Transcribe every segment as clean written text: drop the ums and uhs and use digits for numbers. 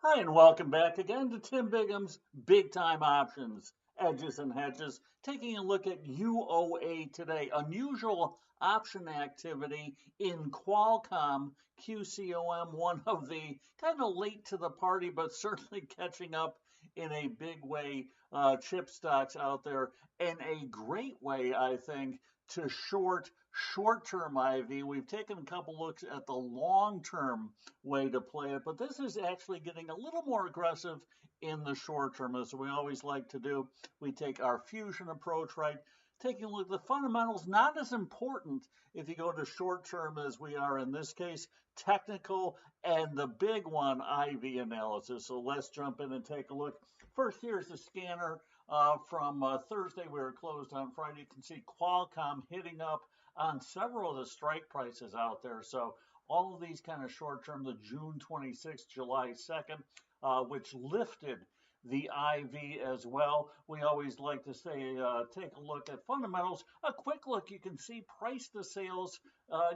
Hi, and welcome back again to Tim Bigham's Big Time Options, Edges and Hedges. Taking a look at UOA today. Unusual option activity in Qualcomm QCOM, one of the kind of late to the party, but certainly catching up in a big way. Chip stocks out there, and a great way, I think, to short-term IV. We've taken a couple looks at the long-term way to play it, but this is actually getting a little more aggressive in the short term, as we always like to do. We take our fusion approach, right? Taking a look at the fundamentals, not as important if you go to short term as we are in this case, technical, and the big one, IV analysis. So let's jump in and take a look. First, here's the scanner from Thursday. We were closed on Friday. You can see Qualcomm hitting up on several of the strike prices out there. So all of these kind of short term, the June 26th, July 2nd, which lifted the IV as well. We always like to say, take a look at fundamentals. A quick look, you can see price to sales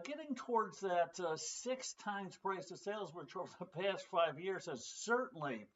getting towards that 6 times price to sales, which over the past 5 years has certainly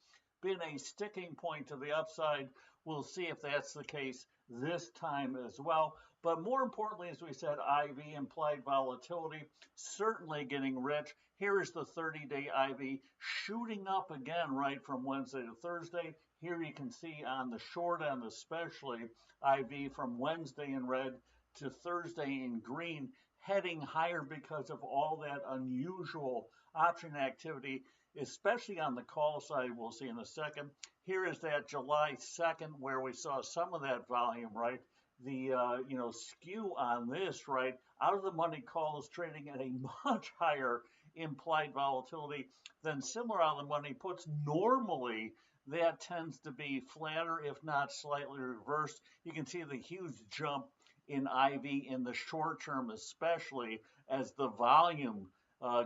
been a sticking point to the upside. We'll see if that's the case this time as well. But more importantly, as we said, IV implied volatility certainly getting rich. Here is the 30-day IV shooting up again right from Wednesday to Thursday. Here you can see on the short end, especially IV from Wednesday in red to Thursday in green, heading higher because of all that unusual option activity, especially on the call side. We'll see in a second. Here is that July 2nd where we saw some of that volume, right? The skew on this, right? Out of the money call is trading at a much higher implied volatility than similar out of the money puts. Normally, that tends to be flatter, if not slightly reversed. You can see the huge jump in IV in the short term, especially as the volume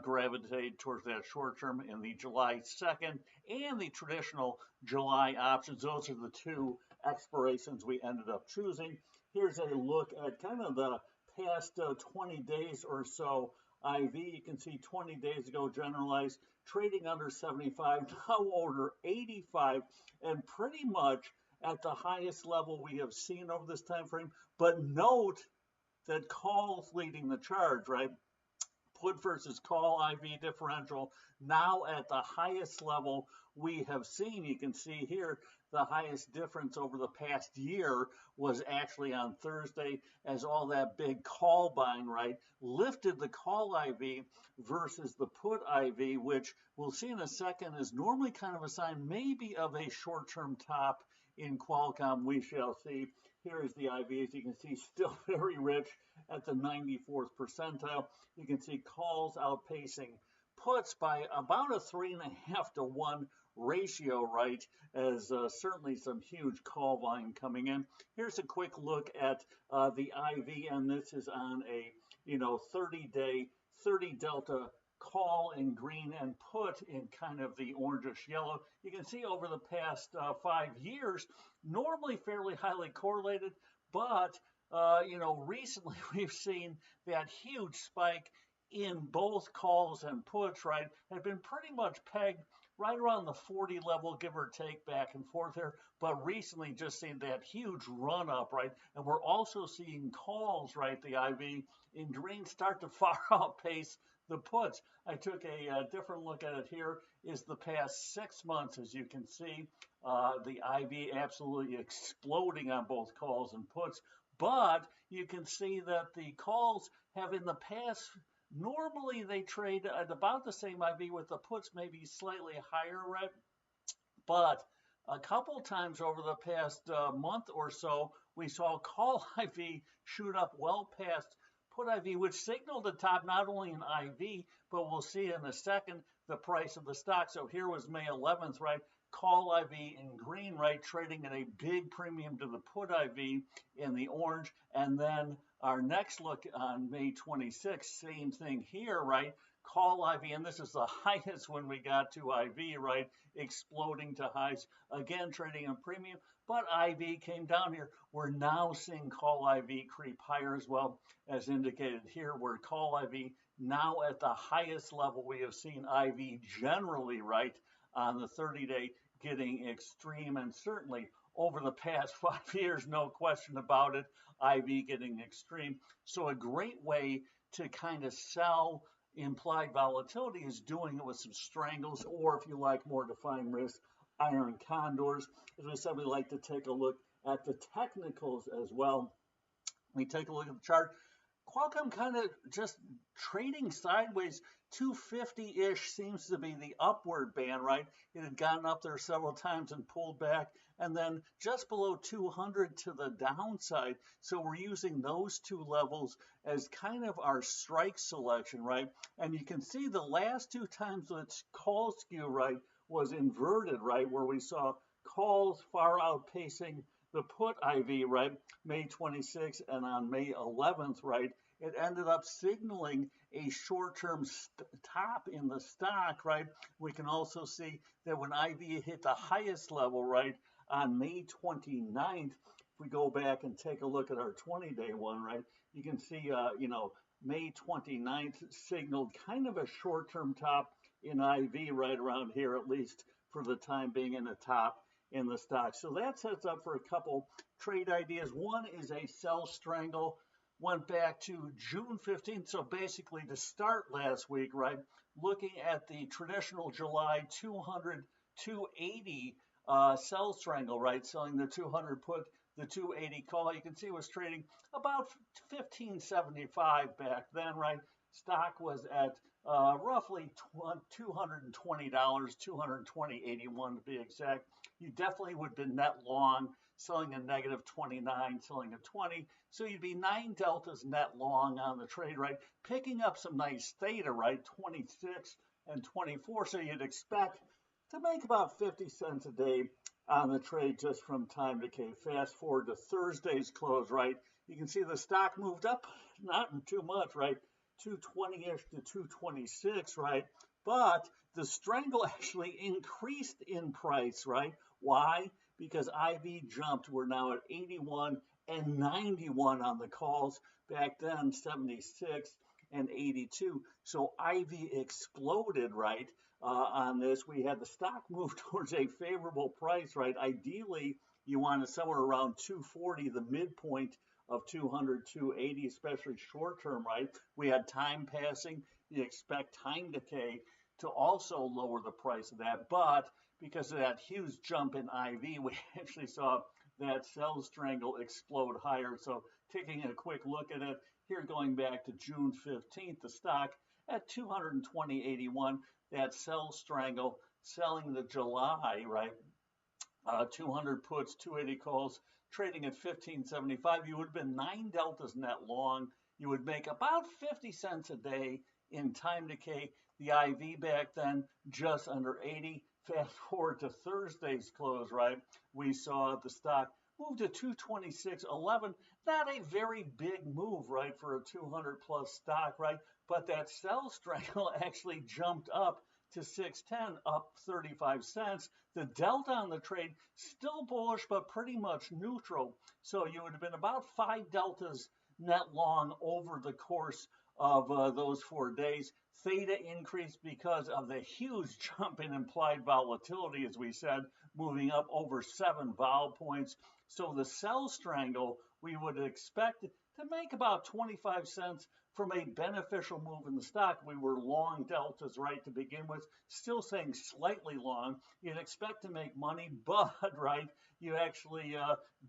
gravitate towards that short term in the July 2nd and the traditional July options. Those are the two expirations we ended up choosing. Here's a look at kind of the past 20 days or so IV. You can see 20 days ago generalized trading under 75, now over 85, and pretty much at the highest level we have seen over this time frame. But note that calls leading the charge, right? Put versus call IV differential now at the highest level we have seen. You can see here the highest difference over the past year was actually on Thursday, as all that big call buying, right, lifted the call IV versus the put IV, which we'll see in a second is normally kind of a sign maybe of a short-term top in Qualcomm. We shall see. Here is the IV, as you can see, still very rich at the 94th percentile. You can see calls outpacing puts by about a 3.5 to 1 ratio, right? As certainly some huge call volume coming in. Here's a quick look at the IV, and this is on a 30-day, 30 delta call in green and put in kind of the orangish yellow. You can see over the past 5 years, normally fairly highly correlated, but recently we've seen that huge spike in both calls and puts, right, have been pretty much pegged right around the 40 level, give or take, back and forth here. But recently just seen that huge run up, right? And we're also seeing calls, right, the IV in green start to far outpace the puts. I took a different look at it. Here is the past 6 months. As you can see, the IV absolutely exploding on both calls and puts. But you can see that the calls have in the past, normally they trade at about the same IV, with the puts maybe slightly higher, right? But a couple times over the past month or so, we saw call IV shoot up well past put IV, which signaled the top not only in IV, but we'll see in a second the price of the stock. So here was May 11th, right? Call IV in green, right? Trading at a big premium to the put IV in the orange. And then our next look on May 26th, same thing here, right? Call IV, and this is the highest when we got to IV, right? Exploding to highs, again trading on premium, but IV came down here. We're now seeing call IV creep higher as well, as indicated here, where call IV now at the highest level we have seen IV generally, right, on the 30-day getting extreme, and certainly over the past 5 years, no question about it, IV getting extreme. So a great way to kind of sell implied volatility is doing it with some strangles, or if you like more defined risk, iron condors. As we said, we like to take a look at the technicals as well. We take a look at the chart. Qualcomm kind of just trading sideways. 250-ish seems to be the upward band, right? It had gotten up there several times and pulled back, and then just below 200 to the downside. So we're using those two levels as kind of our strike selection, right? And you can see the last two times that call skew, right, was inverted, right, where we saw calls far outpacing the put IV, right, May 26th, and on May 11th, right, it ended up signaling a short-term top in the stock, right? We can also see that when IV hit the highest level, right, on May 29th, if we go back and take a look at our 20-day one, right, you can see, May 29th signaled kind of a short-term top in IV right around here, at least for the time being, in the top in the stock. So that sets up for a couple trade ideas. One is a sell strangle. Went back to June 15th, so basically to start last week, right, looking at the traditional July 200, 280 sell strangle, right, selling the 200 put, the 280 call. You can see it was trading about 1575 back then, right? Stock was at roughly $220, 220.81 to be exact. You definitely would have been net long, selling a negative 29, selling a 20. So you'd be 9 deltas net long on the trade, right? Picking up some nice theta, right? 26 and 24. So you'd expect to make about 50 cents a day on the trade just from time decay. Fast forward to Thursday's close, right? You can see the stock moved up, not too much, right? 220-ish to 226, right? But the strangle actually increased in price, right? Why? Because IV jumped. We're now at 81 and 91 on the calls. Back then, 76 and 82. So IV exploded, right? On this, we had the stock move towards a favorable price, right? Ideally, you want it somewhere around 240, the midpoint of 200, 280, especially short term, right? We had time passing. You expect time decay to also lower the price of that. But because of that huge jump in IV, we actually saw that sell strangle explode higher. So taking a quick look at it here, going back to June 15th, the stock at 220.81, that sell strangle selling the July, right? 200 puts, 280 calls, trading at 15.75. You would have been 9 deltas net long. You would make about 50 cents a day in time decay. The IV back then just under 80. Fast forward to Thursday's close, right? We saw the stock move to 226.11. Not a very big move, right, for a 200 plus stock, right? But that sell strangle actually jumped up to 610, up 35 cents. The delta on the trade still bullish, but pretty much neutral. So you would have been about 5 deltas net long over the course of those 4 days. Theta increased because of the huge jump in implied volatility, as we said, moving up over 7 vol points. So the sell strangle, we would expect to make about 25 cents from a beneficial move in the stock. We were long deltas, right, to begin with, still saying slightly long. You'd expect to make money, but, right, you actually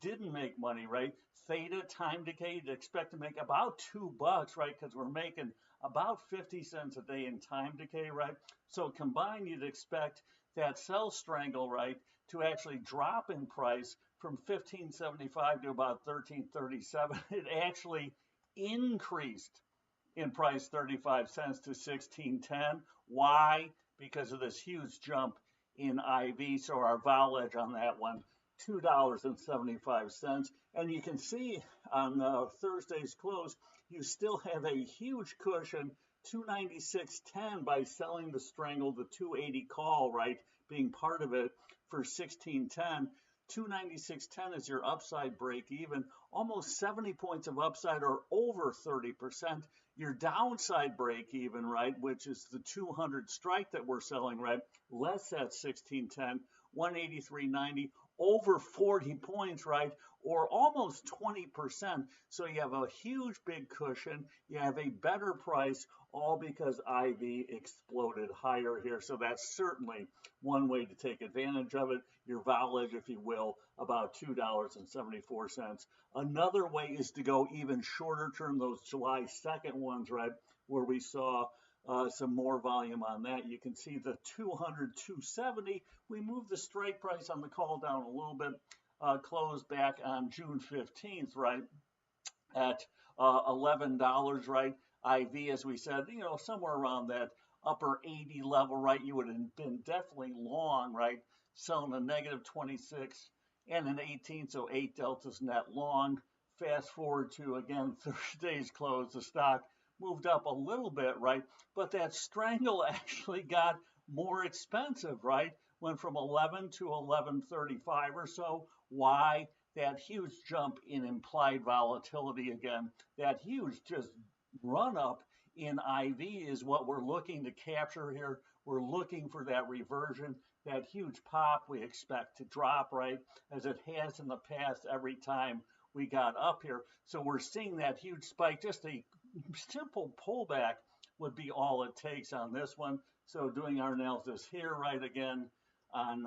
didn't make money, right? Theta, time decay, you'd expect to make about $2, right, because we're making about 50 cents a day in time decay, right? So combined, you'd expect that sell strangle, right, to actually drop in price from 15.75 to about 13.37. It actually increased in price 35 cents to 16.10. Why? Because of this huge jump in IV. So our vol edge on that one, $2.75. And you can see on Thursday's close, you still have a huge cushion, 296.10, by selling the strangle, the 280 call, right, being part of it for 16.10. 296.10 is your upside break even, almost 70 points of upside, or over 30%. Your downside break even, right, which is the 200 strike that we're selling, right, less at 1610, 183.90, over 40 points, right, or almost 20%. So you have a huge big cushion. You have a better price, all because IV exploded higher here. So that's certainly one way to take advantage of it. Your volage, if you will, about $2.74. Another way is to go even shorter term, those July 2nd ones, right, where we saw some more volume on that. You can see the 200, 270. We moved the strike price on the call down a little bit, closed back on June 15th, right, at $11, right? IV, as we said, somewhere around that upper 80 level, right? You would have been definitely long, right? Selling a negative 26 and an 18, so 8 deltas net long. Fast forward to, again, Thursday's close, the stock moved up a little bit, right? But that strangle actually got more expensive, right? Went from 11 to 11.35 or so. Why? That huge jump in implied volatility again, that huge just run up in IV is what we're looking to capture here. We're looking for that reversion, that huge pop we expect to drop, right, as it has in the past every time we got up here. So we're seeing that huge spike. Just a simple pullback would be all it takes on this one. So doing our analysis here, right, again, on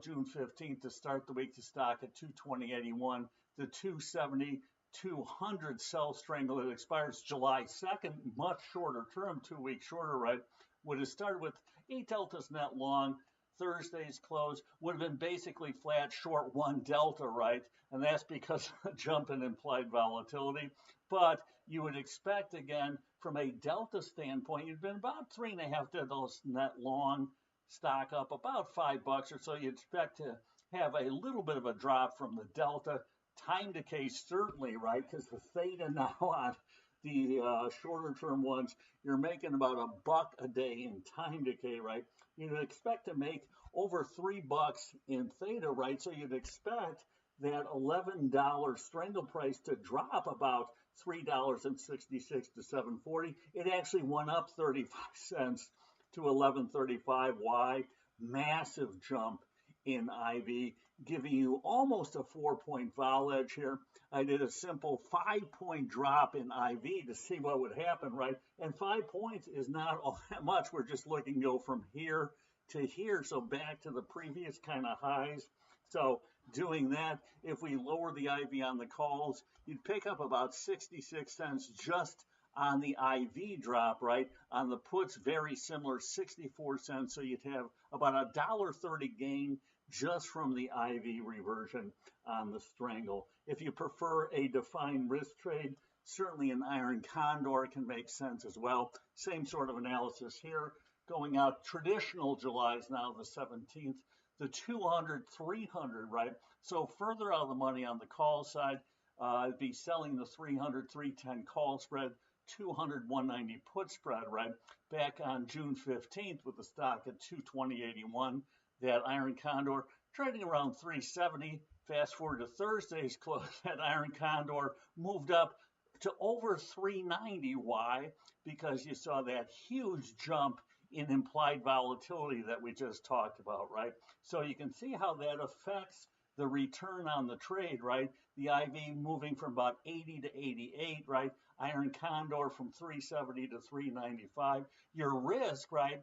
June 15th to start the week, to stock at 220.81, the 270, 200 sell strangle that expires July 2nd, much shorter term, 2 weeks shorter, right? Would have started with 8 deltas net long. Thursday's close would have been basically flat short 1 delta, right? And that's because of a jump in implied volatility. But you would expect, again, from a delta standpoint, you've been about 3.5 deltas net long, stock up about $5 or so. You expect to have a little bit of a drop from the delta. Time decay certainly, right? Because the theta now on the shorter term ones, you're making about $1 a day in time decay, right? You'd expect to make over $3 in theta, right? So you'd expect that $11 strangle price to drop about $3.66 to $7.40. It actually went up 35 cents to $11.35. Why? Massive jump in IV, giving you almost a 4-point vol edge here. I did a simple 5-point drop in IV to see what would happen, right? And 5 points is not all that much. We're just looking to go from here to here, so back to the previous kind of highs. So doing that, if we lower the IV on the calls, you'd pick up about 66 cents just on the IV drop, right? On the puts, very similar, 64 cents. So you'd have about $1.30 gain just from the IV reversion on the strangle. If you prefer a defined risk trade, certainly an iron condor can make sense as well. Same sort of analysis here. Going out traditional July's now the 17th, the 200, 300, right? So further out of the money on the call side, I'd be selling the 300, 310 call spread, 200, 190 put spread, right? Back on June 15th with the stock at 220.81, that iron condor trading around 370. Fast forward to Thursday's close, that iron condor moved up to over 390. Why? Because you saw that huge jump in implied volatility that we just talked about, right? So you can see how that affects the return on the trade, right? The IV moving from about 80 to 88, right? Iron condor from 370 to 395. Your risk, right,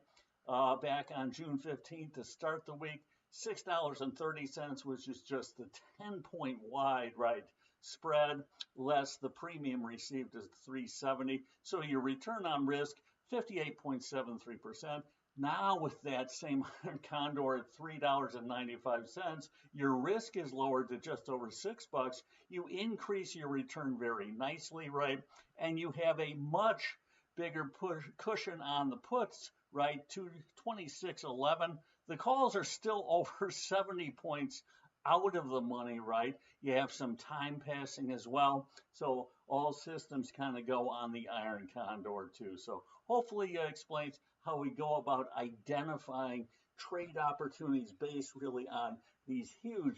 back on June 15th to start the week, $6.30, which is just the 10-point wide, right, spread, less the premium received is 370. So your return on risk, 58.73%. Now with that same condor at $3.95, your risk is lowered to just over $6. You increase your return very nicely, right? And you have a much bigger cushion on the puts, right? To 26.11. The calls are still over 70 points out of the money, right? You have some time passing as well. So all systems kind of go on the iron condor too. So hopefully it explains how we go about identifying trade opportunities based really on these huge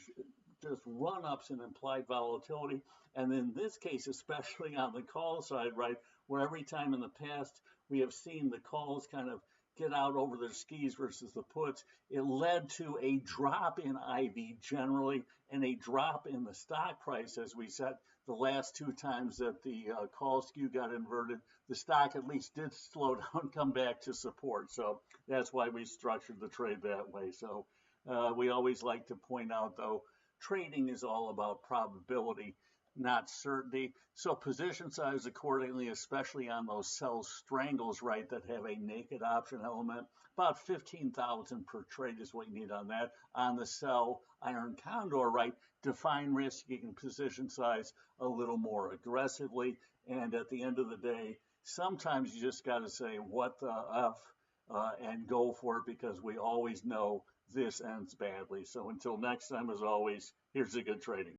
just run-ups in implied volatility. And in this case, especially on the call side, right, where every time in the past we have seen the calls kind of get out over their skis versus the puts, it led to a drop in IV generally and a drop in the stock price. As we said, the last two times that the call skew got inverted, the stock at least did slow down, come back to support. So that's why we structured the trade that way. So we always like to point out, though, trading is all about probability, not certainty. So position size accordingly, especially on those sell strangles, right, that have a naked option element. About 15,000 per trade is what you need on that. On the sell iron condor, right, define risk, you can position size a little more aggressively. And at the end of the day, sometimes you just got to say, what the F, and go for it, because we always know this ends badly. So until next time, as always, here's a good trading.